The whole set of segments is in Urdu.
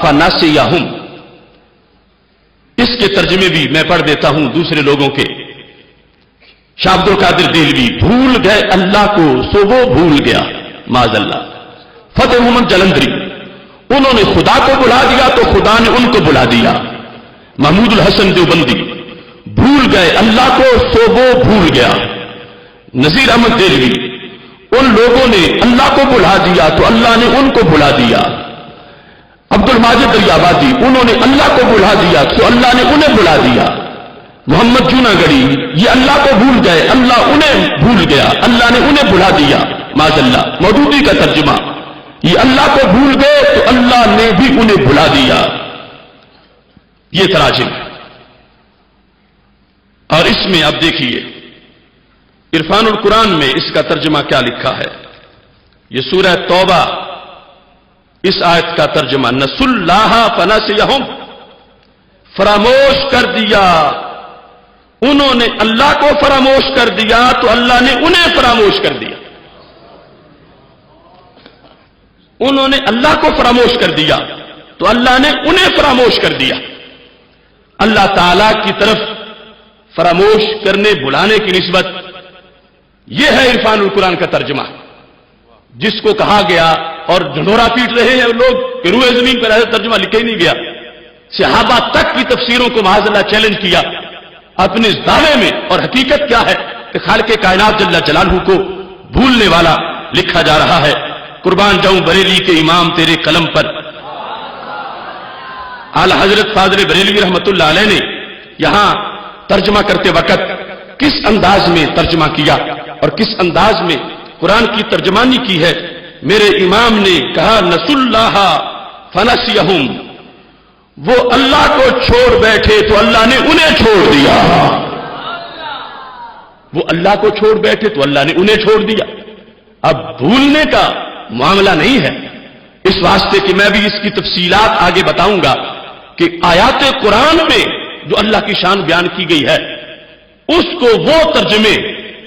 فنسیہم، اس کے ترجمے بھی میں پڑھ دیتا ہوں دوسرے لوگوں کے. شاہ عبد القادر دہلوی، بھول گئے اللہ کو سو وہ بھول گیا معاذ اللہ. فتح محمد جلندری، انہوں نے خدا کو بلا دیا تو خدا نے ان کو بلا دیا. محمود الحسن دیوبندی، بھول گئے اللہ کو سو وہ بھول گیا. نذیر احمد دہلوی، ان لوگوں نے اللہ کو بلا دیا تو اللہ نے ان کو بلا دیا. عبد الماجد دریابادی، انہوں نے اللہ کو بلا دیا تو اللہ نے انہیں بلا دیا. محمد جوناگڑھی، یہ اللہ کو بھول گئے اللہ انہیں بھول گیا، اللہ نے انہیں بلا دیا معاذ اللہ. مودودی کا ترجمہ، یہ اللہ کو بھول گئے تو اللہ نے بھی انہیں بلا دیا. یہ تراجم. اور اس میں اب دیکھیے عرفان القرآن میں اس کا ترجمہ کیا لکھا ہے. یہ سورہ توبہ، اس آیت کا ترجمہ، نسوا اللہ فنسیہم، فراموش کر دیا، انہوں نے اللہ کو فراموش کر دیا تو اللہ نے انہیں فراموش کر دیا. انہوں نے اللہ کو فراموش کر دیا تو اللہ نے انہیں فراموش کر دیا. اللہ تعالی کی طرف فراموش کرنے بلانے کی نسبت، یہ ہے عرفان القرآن کا ترجمہ، جس کو کہا گیا اور ڈھنڈورا پیٹ رہے ہیں لوگ کہ روئے زمین پر ایسا ترجمہ لکھے ہی نہیں گیا. صحابہ تک کی تفسیروں کو معاذ اللہ چیلنج کیا اپنے اس دعوے میں، اور حقیقت کیا ہے کہ خالق کائنات جل جلالہ کو بھولنے والا لکھا جا رہا ہے. قربان جاؤں بریلی کے امام تیرے قلم پر. اعلی حضرت فاضل بریلوی رحمت اللہ علیہ نے یہاں ترجمہ کرتے وقت کس انداز میں ترجمہ کیا اور کس انداز میں قرآن کی ترجمانی کی ہے. میرے امام نے کہا نسوا اللہ فنسیہم، وہ اللہ کو چھوڑ بیٹھے تو اللہ نے انہیں چھوڑ دیا. وہ اللہ کو چھوڑ بیٹھے تو اللہ نے انہیں چھوڑ دیا. اب بھولنے کا معاملہ نہیں ہے، اس واسطے کہ میں بھی اس کی تفصیلات آگے بتاؤں گا کہ آیات قرآن میں جو اللہ کی شان بیان کی گئی ہے اس کو وہ ترجمے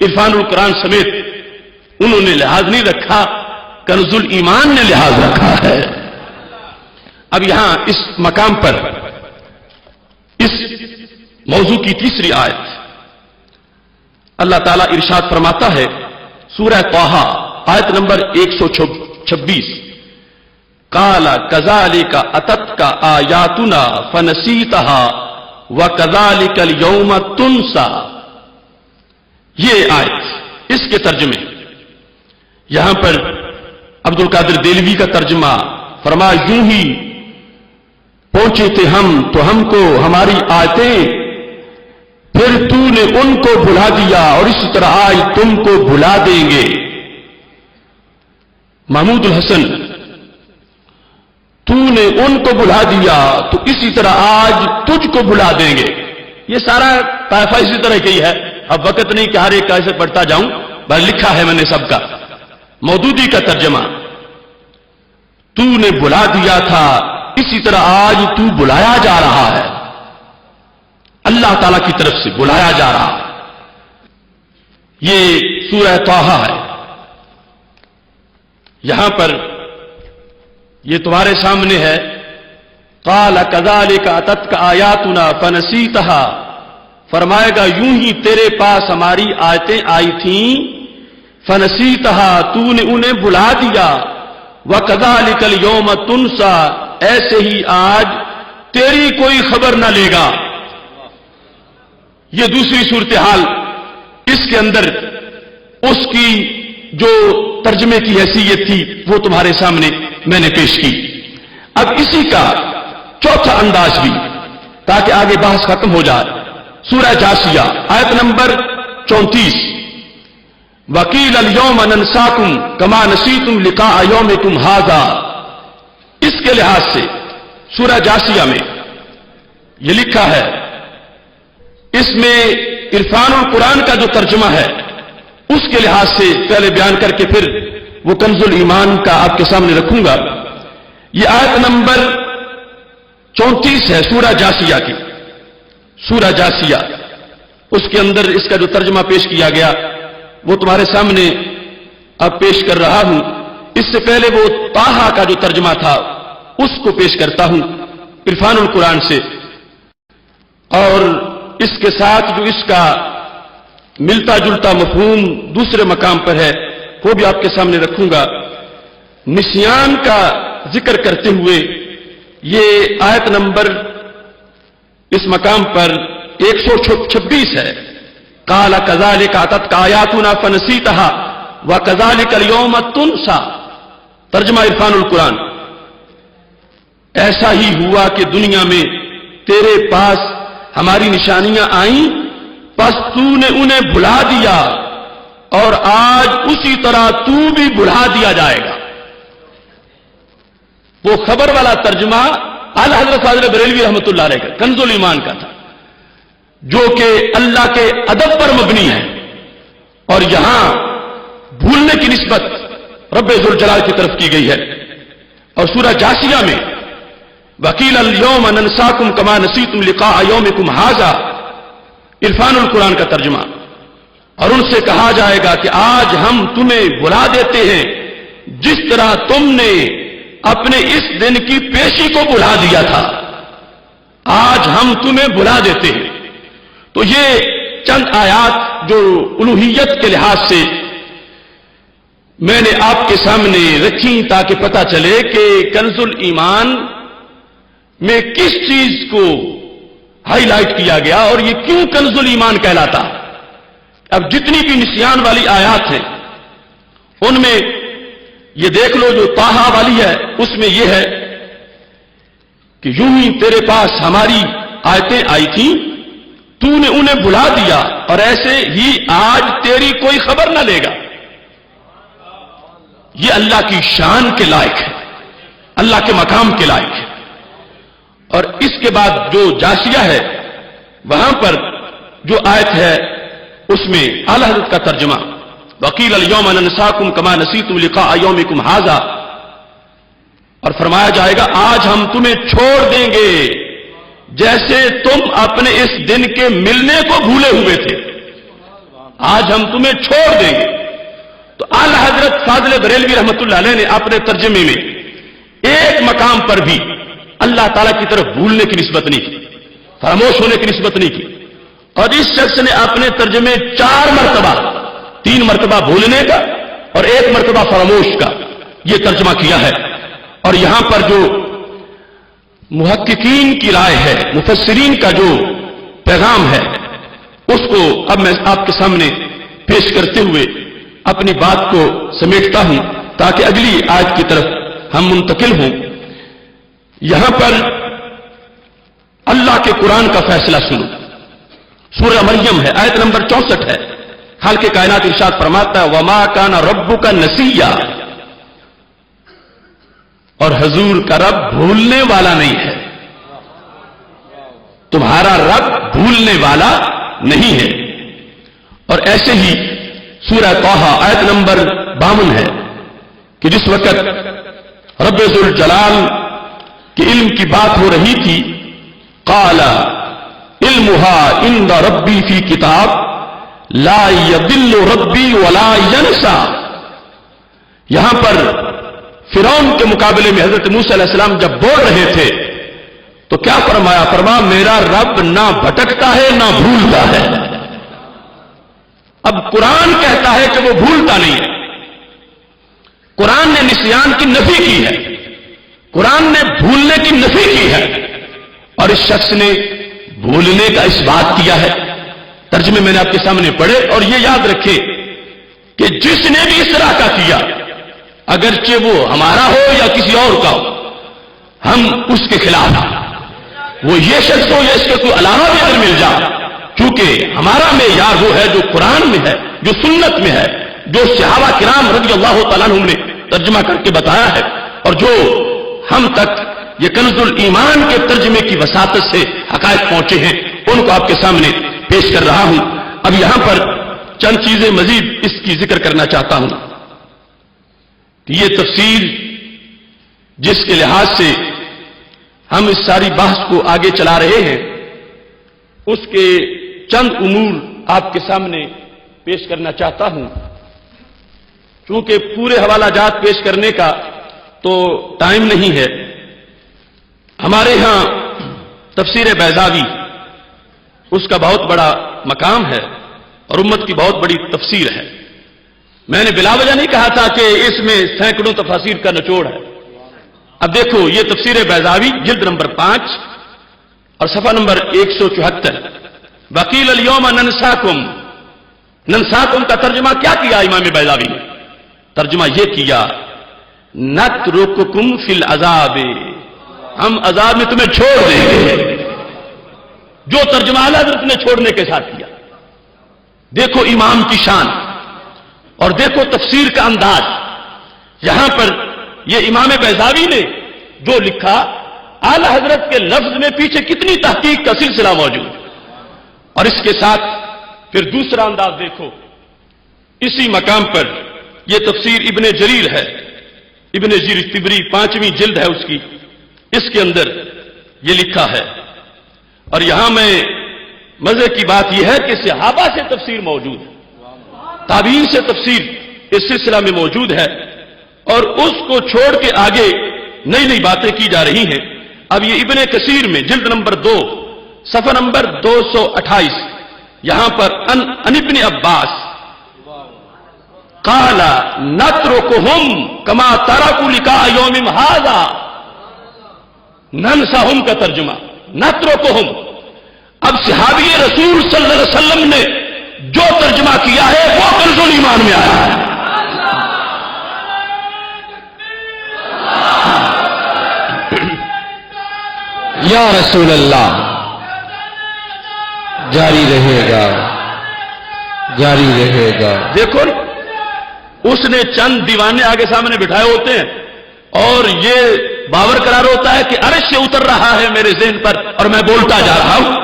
عرفان القرآن سمیت انہوں نے لحاظ نہیں رکھا، کنز الایمان نے لحاظ رکھا ہے. اب یہاں اس مقام پر اس موضوع کی تیسری آیت اللہ تعالیٰ ارشاد فرماتا ہے سورہ طٰہٰ آیت نمبر 126، قال کذالک اتتک آیاتنا فنسیتہا وکذالک اليوم تنسیٰ. یہ آیت، اس کے ترجمے یہاں پر عبد القادر دہلوی کا ترجمہ فرما یوں ہی پہنچے تھے ہم تو ہم کو ہماری آیتیں پھر تو نے ان کو بھلا دیا اور اس طرح آج تم کو بھلا دیں گے. محمود الحسن، تو نے ان کو بھلا دیا تو اسی طرح آج تجھ کو بھلا دیں گے. یہ سارا طائفہ اسی طرح کی ہے. اب وقت نہیں کہ ہر ایک کیسے پڑھتا جاؤں، بس لکھا ہے میں نے سب کا. مودودی کا ترجمہ، تو نے بلا دیا تھا اسی طرح آج تو بلایا جا رہا ہے. اللہ تعالی کی طرف سے بلایا جا رہا ہے. یہ سورہ طٰہٰ ہے. یہاں پر یہ تمہارے سامنے ہے، قال کذالک اتتک آیاتنا فنسیتہا، فرمائے گا یوں ہی تیرے پاس ہماری آیتیں آئی تھیں، فنسیتہا تو نے انہیں بھلا دیا، وکذالک اليوم تنسیٰ ایسے ہی آج تیری کوئی خبر نہ لے گا. یہ دوسری صورتحال، اس کے اندر اس کی جو ترجمے کی حیثیت تھی وہ تمہارے سامنے میں نے پیش کی. اب اسی کا چوتھا انداز بھی تاکہ آگے بحث ختم ہو جائے. سورہ جاسیہ آیت نمبر 34، وقیل اليوم ننساکم کما نسیتم لقاء یومکم ھذا. اس کے لحاظ سے سورہ جاسیہ میں یہ لکھا ہے، اس میں عرفان القرآن کا جو ترجمہ ہے اس کے لحاظ سے پہلے بیان کر کے پھر وہ کنز الایمان کا آپ کے سامنے رکھوں گا. یہ آیت نمبر 34 ہے سورہ جاسیہ کی. سورہ جاسیہ، اس کے اندر اس کا جو ترجمہ پیش کیا گیا وہ تمہارے سامنے اب پیش کر رہا ہوں. اس سے پہلے وہ طٰہٰ کا جو ترجمہ تھا اس کو پیش کرتا ہوں عرفان القرآن سے، اور اس کے ساتھ جو اس کا ملتا جلتا مفہوم دوسرے مقام پر ہے وہ بھی آپ کے سامنے رکھوں گا۔ نسیان کا ذکر کرتے ہوئے یہ آیت نمبر اس مقام پر 126 ہے۔ قال كذلك اتتك آیاتنا فنسیتها وكذلك اليوم تنسى۔ ترجمہ عرفان القرآن، ایسا ہی ہوا کہ دنیا میں تیرے پاس ہماری نشانیاں آئیں، پس تو نے انہیں بھلا دیا، اور آج اسی طرح تو بھی بھلا دیا جائے گا۔ وہ خبر والا ترجمہ اعلی حضرت فاضل بریلوی رحمۃ اللہ علیہ کا کنز الایمان کا تھا، جو کہ اللہ کے ادب پر مبنی ہے، اور یہاں بھولنے کی نسبت رب ذوالجلال کی طرف کی گئی ہے۔ اور سورہ جاسیہ میں وقیل اليوم ننساکم کما نسیتم لقاء یومکم ھذا، عرفان القرآن کا ترجمہ، اور ان سے کہا جائے گا کہ آج ہم تمہیں بھلا دیتے ہیں جس طرح تم نے اپنے اس دن کی پیشی کو بھلا دیا تھا، آج ہم تمہیں بھلا دیتے ہیں۔ تو یہ چند آیات جو الوہیت کے لحاظ سے میں نے آپ کے سامنے رکھی تاکہ پتہ چلے کہ کنز الایمان میں کس چیز کو ہائی لائٹ کیا گیا اور یہ کیوں کنز الایمان کہلاتا۔ اب جتنی بھی نسیان والی آیات ہیں ان میں یہ دیکھ لو، جو طٰہٰ والی ہے اس میں یہ ہے کہ یوں ہی تیرے پاس ہماری آیتیں آئی تھیں، تو نے انہیں بھلا دیا، اور ایسے ہی آج تیری کوئی خبر نہ لے گا۔ یہ اللہ کی شان کے لائق ہے، اللہ کے مقام کے لائق ہے۔ اور اس کے بعد جو جاسیہ ہے وہاں پر جو آیت ہے اس میں اعلی حضرت کا ترجمہ وقیل اليوم ننساکم کما نسیتم لقاء یومکم ھذا، اور فرمایا جائے گا آج ہم تمہیں چھوڑ دیں گے جیسے تم اپنے اس دن کے ملنے کو بھولے ہوئے تھے، آج ہم تمہیں چھوڑ دیں گے۔ تو اعلی حضرت فاضل بریلوی رحمۃ اللہ علیہ نے اپنے ترجمے میں ایک مقام پر بھی اللہ تعالیٰ کی طرف بھولنے کی نسبت نہیں کی، فراموش ہونے کی نسبت نہیں کی، اور اس شخص نے اپنے ترجمے 4 مرتبہ، 3 مرتبہ بھولنے کا اور 1 مرتبہ فراموش کا یہ ترجمہ کیا ہے۔ اور یہاں پر جو محققین کی رائے ہے، مفسرین کا جو پیغام ہے، اس کو اب میں آپ کے سامنے پیش کرتے ہوئے اپنی بات کو سمیٹتا ہوں تاکہ اگلی آیت کی طرف ہم منتقل ہوں۔ یہاں پر اللہ کے قرآن کا فیصلہ سنو، سورہ مریم ہے، آیت نمبر 64 ہے۔ خالق کائنات ارشاد فرماتا ہے وما کان ربک نسیا، اور حضور کا رب بھولنے والا نہیں ہے، تمہارا رب بھولنے والا نہیں ہے۔ اور ایسے ہی سورہ طٰہٰ آیت نمبر 52 ہے کہ جس وقت رب ذوالجلال کہ علم کی بات ہو رہی تھی، قال علمها عند ربی فی کتاب لا یضل ربی ولا ینسا۔ یہاں پر فرعون کے مقابلے میں حضرت موسیٰ علیہ السلام جب بول رہے تھے تو کیا فرمایا؟ فرمایا میرا رب نہ بھٹکتا ہے نہ بھولتا ہے۔ اب قرآن کہتا ہے کہ وہ بھولتا نہیں ہے، قرآن نے نسیان کی نفی کی ہے، قرآن نے بھولنے کی نفی کی ہے، اور اس شخص نے بھولنے کا اس بات کیا ہے۔ ترجمے میں نے آپ کے سامنے پڑھے، اور یہ یاد رکھے کہ جس نے بھی اس طرح کا کیا، اگرچہ وہ ہمارا ہو یا کسی اور کا ہو، ہم اس کے خلاف ہیں۔ وہ یہ شخص ہو یا اس کے کوئی علاوہ بھی اگر مل جائے، کیونکہ ہمارا معیار وہ ہے جو قرآن میں ہے، جو سنت میں ہے، جو صحابہ کرام رضی اللہ تعالیٰ عنہم نے ترجمہ کر کے بتایا ہے، اور جو ہم تک یہ کنز الایمان کے ترجمے کی وساطت سے حقائق پہنچے ہیں، ان کو آپ کے سامنے پیش کر رہا ہوں۔ اب یہاں پر چند چیزیں مزید اس کی ذکر کرنا چاہتا ہوں کہ یہ تفسیر جس کے لحاظ سے ہم اس ساری بحث کو آگے چلا رہے ہیں، اس کے چند امور آپ کے سامنے پیش کرنا چاہتا ہوں۔ چونکہ پورے حوالہ جات پیش کرنے کا تو ٹائم نہیں ہے، ہمارے ہاں تفسیر بیضاوی اس کا بہت بڑا مقام ہے اور امت کی بہت بڑی تفسیر ہے. میں نے بلا وجہ نہیں کہا تھا کہ اس میں سینکڑوں تفاسیر کا نچوڑ ہے. اب دیکھو یہ تفسیر بیضاوی جلد نمبر 5 اور صفحہ نمبر 174. وقیل الیوم ننساکم. ننساکم کا ترجمہ کیا کیا امام بیضاوی نے؟ ترجمہ یہ کیا نترککم فی العذاب، ہم عذاب میں تمہیں چھوڑ دیں گے. جو ترجمہ اعلیٰ حضرت نے چھوڑنے کے ساتھ کیا. دیکھو امام کی شان اور دیکھو تفسیر کا انداز. یہاں پر یہ امام بیضاوی نے جو لکھا، اعلیٰ حضرت کے لفظ میں پیچھے کتنی تحقیق کا سلسلہ موجود. اور اس کے ساتھ پھر دوسرا انداز دیکھو. اسی مقام پر یہ تفسیر ابن جریر ہے، ابن جریر طبری 5ویں جلد ہے اس کی. اس کے اندر یہ لکھا ہے. اور یہاں میں مزے کی بات یہ ہے کہ صحابہ سے تفسیر موجود ہے، تابعین سے تفسیر اس سلسلہ میں موجود ہے، اور اس کو چھوڑ کے آگے نئی نئی باتیں کی جا رہی ہیں. اب یہ ابن کثیر میں جلد نمبر 2 صفحہ نمبر 228 یہاں پر ان ابن عباس قال نترکہم کما ترکوا لقاء یوم ھذا. ننساہم کا ترجمہ نترکہم. اب صحابی رسول صلی اللہ علیہ وسلم نے جو ترجمہ کیا ہے وہ کنز ایمان میں آیا ہے. یا رسول اللہ جاری رہے گا، جاری رہے گا. دیکھو اس نے چند دیوانے آگے سامنے بٹھائے ہوتے ہیں اور یہ باور قرار ہوتا ہے کہ عرش سے اتر رہا ہے میرے ذہن پر اور میں بولتا جا رہا ہوں.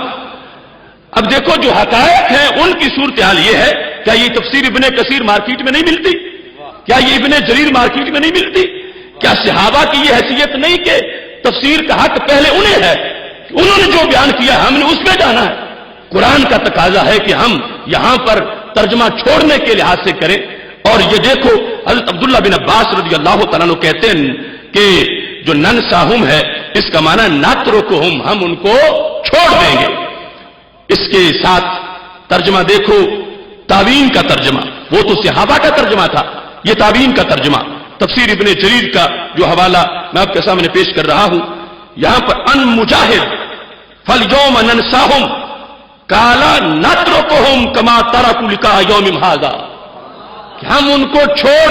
اب دیکھو جو حقائق ہیں ان کی صورتحال یہ ہے. کیا یہ تفسیر ابن کثیر مارکیٹ میں نہیں ملتی؟ کیا یہ ابن جریر مارکیٹ میں نہیں ملتی؟ کیا صحابہ کی یہ حیثیت نہیں کہ تفسیر کا حق پہلے انہیں ہے؟ انہوں نے جو بیان کیا ہم نے اس میں جانا ہے. قرآن کا تقاضا ہے کہ ہم یہاں پر ترجمہ چھوڑنے کے لحاظ سے کریں. اور یہ دیکھو حضرت عبداللہ بن عباس رضی اللہ تعالیٰ عنہ کہتے ہیں کہ جو ننساہم ہے اس کا معنی نترکہم، ہم ان کو چھوڑ دیں گے. اس کے ساتھ ترجمہ دیکھو تابعین کا ترجمہ، وہ تو صحابہ کا ترجمہ تھا، یہ تابعین کا ترجمہ. تفسیر ابن جریر کا جو حوالہ میں آپ کے سامنے پیش کر رہا ہوں یہاں پر ان مجاہد فالیوم ننساہم قال نترکہم کما ترکوا لقاء یوم ھذا، ہم ان کو چھوڑ